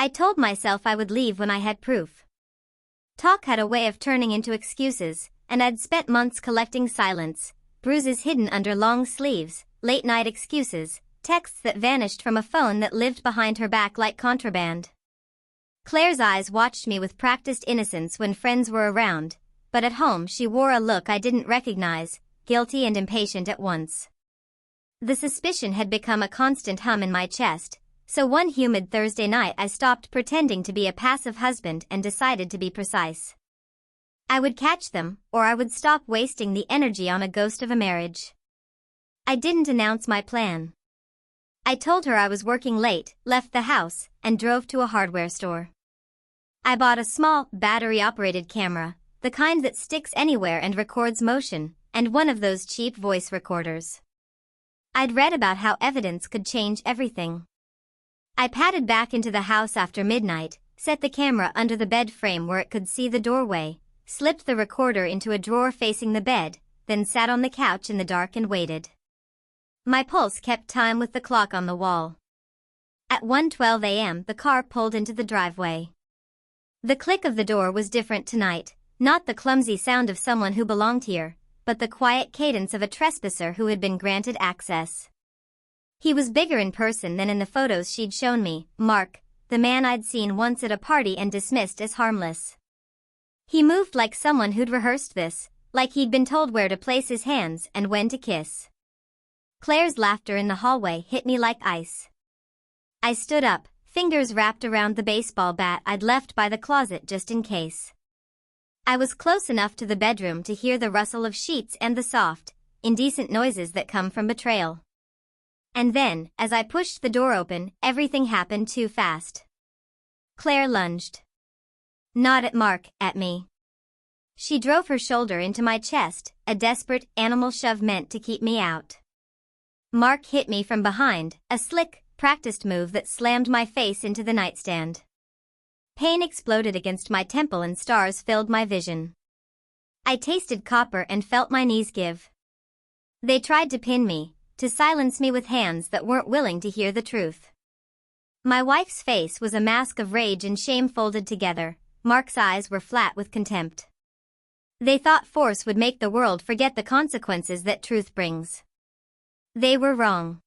I told myself I would leave when I had proof. Talk had a way of turning into excuses, and I'd spent months collecting silence, bruises hidden under long sleeves, late-night excuses, texts that vanished from a phone that lived behind her back like contraband. Claire's eyes watched me with practiced innocence when friends were around, but at home she wore a look I didn't recognize, guilty and impatient at once. The suspicion had become a constant hum in my chest, so one humid Thursday night I stopped pretending to be a passive husband and decided to be precise. I would catch them, or I would stop wasting the energy on a ghost of a marriage. I didn't announce my plan. I told her I was working late, left the house, and drove to a hardware store. I bought a small, battery-operated camera, the kind that sticks anywhere and records motion, and one of those cheap voice recorders. I'd read about how evidence could change everything. I padded back into the house after midnight, set the camera under the bed frame where it could see the doorway, slipped the recorder into a drawer facing the bed, then sat on the couch in the dark and waited. My pulse kept time with the clock on the wall. At 1:12 a.m. the car pulled into the driveway. The click of the door was different tonight, not the clumsy sound of someone who belonged here, but the quiet cadence of a trespasser who had been granted access. He was bigger in person than in the photos she'd shown me, Mark, the man I'd seen once at a party and dismissed as harmless. He moved like someone who'd rehearsed this, like he'd been told where to place his hands and when to kiss. Claire's laughter in the hallway hit me like ice. I stood up, fingers wrapped around the baseball bat I'd left by the closet just in case. I was close enough to the bedroom to hear the rustle of sheets and the soft, indecent noises that come from betrayal. And then, as I pushed the door open, everything happened too fast. Claire lunged. Not at Mark, at me. She drove her shoulder into my chest, a desperate, animal shove meant to keep me out. Mark hit me from behind, a slick, practiced move that slammed my face into the nightstand. Pain exploded against my temple and stars filled my vision. I tasted copper and felt my knees give. They tried to pin me, to silence me with hands that weren't willing to hear the truth. My wife's face was a mask of rage and shame folded together. Mark's eyes were flat with contempt. They thought force would make the world forget the consequences that truth brings. They were wrong.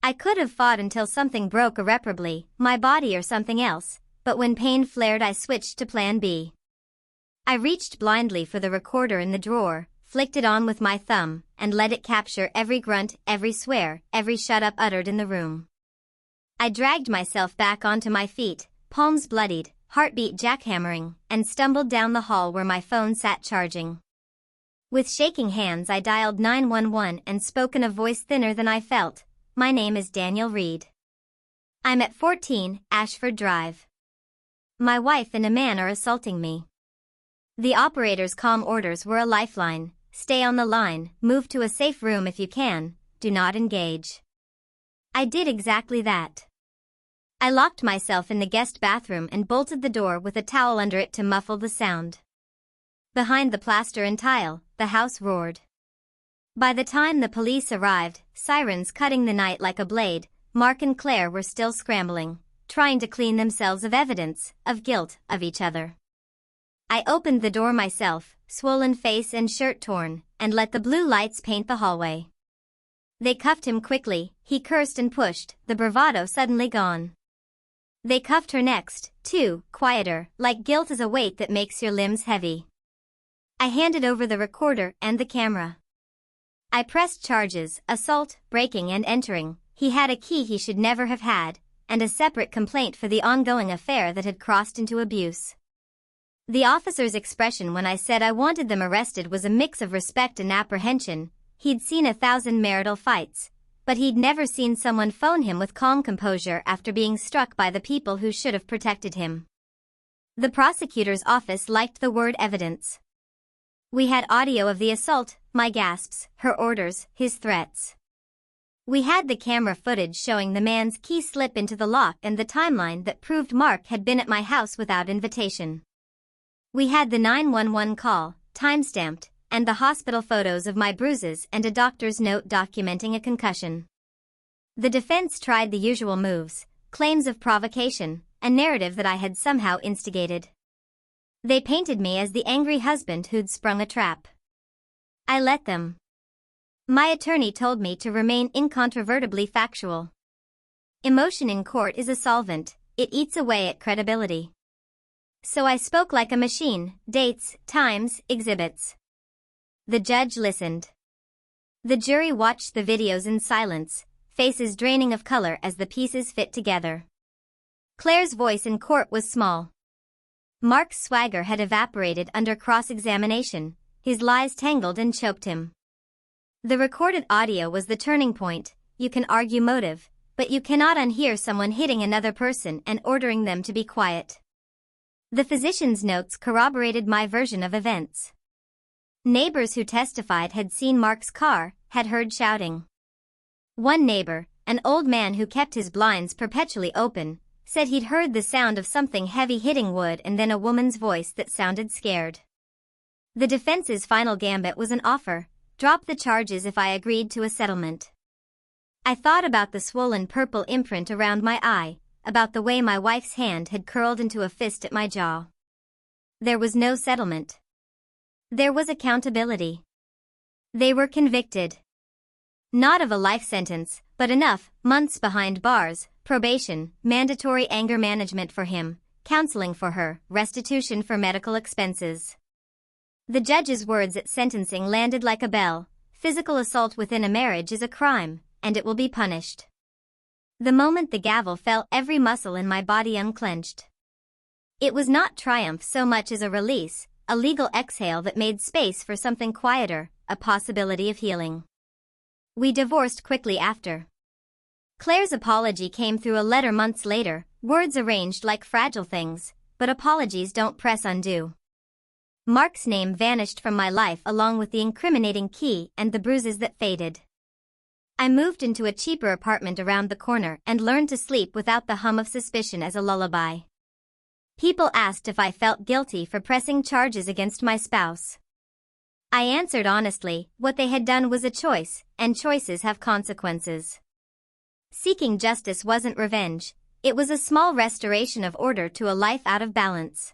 I could have fought until something broke irreparably, my body or something else, but when pain flared I switched to plan B. I reached blindly for the recorder in the drawer, flicked it on with my thumb, and let it capture every grunt, every swear, every shut-up uttered in the room. I dragged myself back onto my feet, palms bloodied, heartbeat jackhammering, and stumbled down the hall where my phone sat charging. With shaking hands I dialed 911 and spoke in a voice thinner than I felt. My name is Daniel Reed. I'm at 14, Ashford Drive. My wife and a man are assaulting me. The operator's calm orders were a lifeline. Stay on the line, move to a safe room if you can, do not engage. I did exactly that. I locked myself in the guest bathroom and bolted the door with a towel under it to muffle the sound. Behind the plaster and tile, the house roared. By the time the police arrived, sirens cutting the night like a blade, Mark and Claire were still scrambling, trying to clean themselves of evidence, of guilt, of each other. I opened the door myself, swollen face and shirt torn, and let the blue lights paint the hallway. They cuffed him quickly, he cursed and pushed, the bravado suddenly gone. They cuffed her next, too, quieter, like guilt is a weight that makes your limbs heavy. I handed over the recorder and the camera. I pressed charges, assault, breaking and entering. He had a key he should never have had, and a separate complaint for the ongoing affair that had crossed into abuse. The officer's expression when I said I wanted them arrested was a mix of respect and apprehension. He'd seen 1,000 marital fights, but he'd never seen someone phone him with calm composure after being struck by the people who should have protected him. The prosecutor's office liked the word evidence. We had audio of the assault, my gasps, her orders, his threats. We had the camera footage showing the man's key slip into the lock and the timeline that proved Mark had been at my house without invitation. We had the 911 call, time-stamped, and the hospital photos of my bruises and a doctor's note documenting a concussion. The defense tried the usual moves, claims of provocation, a narrative that I had somehow instigated. They painted me as the angry husband who'd sprung a trap. I let them. My attorney told me to remain incontrovertibly factual. Emotion in court is a solvent, it eats away at credibility. So I spoke like a machine, dates, times, exhibits. The judge listened. The jury watched the videos in silence, faces draining of color as the pieces fit together. Claire's voice in court was small. Mark's swagger had evaporated under cross-examination, his lies tangled and choked him. The recorded audio was the turning point. You can argue motive, but you cannot unhear someone hitting another person and ordering them to be quiet. The physician's notes corroborated my version of events. Neighbors who testified had seen Mark's car, had heard shouting. One neighbor, an old man who kept his blinds perpetually open, said he'd heard the sound of something heavy hitting wood and then a woman's voice that sounded scared. The defense's final gambit was an offer: drop the charges if I agreed to a settlement. I thought about the swollen purple imprint around my eye, about the way my wife's hand had curled into a fist at my jaw. There was no settlement. There was accountability. They were convicted. Not of a life sentence, but enough months behind bars, probation, mandatory anger management for him, counseling for her, restitution for medical expenses. The judge's words at sentencing landed like a bell: physical assault within a marriage is a crime, and it will be punished. The moment the gavel fell, every muscle in my body unclenched. It was not triumph so much as a release, a legal exhale that made space for something quieter, a possibility of healing. We divorced quickly after. Claire's apology came through a letter months later, words arranged like fragile things, but apologies don't press undo. Mark's name vanished from my life along with the incriminating key and the bruises that faded. I moved into a cheaper apartment around the corner and learned to sleep without the hum of suspicion as a lullaby. People asked if I felt guilty for pressing charges against my spouse. I answered honestly, what they had done was a choice, and choices have consequences. Seeking justice wasn't revenge, it was a small restoration of order to a life out of balance.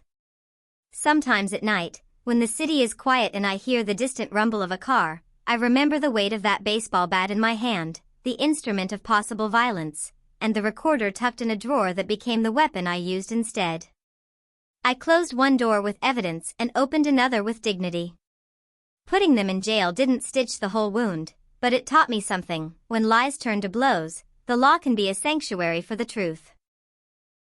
Sometimes at night, when the city is quiet and I hear the distant rumble of a car, I remember the weight of that baseball bat in my hand, the instrument of possible violence, and the recorder tucked in a drawer that became the weapon I used instead. I closed one door with evidence and opened another with dignity. Putting them in jail didn't stitch the whole wound, but it taught me something: when lies turn to blows, the law can be a sanctuary for the truth.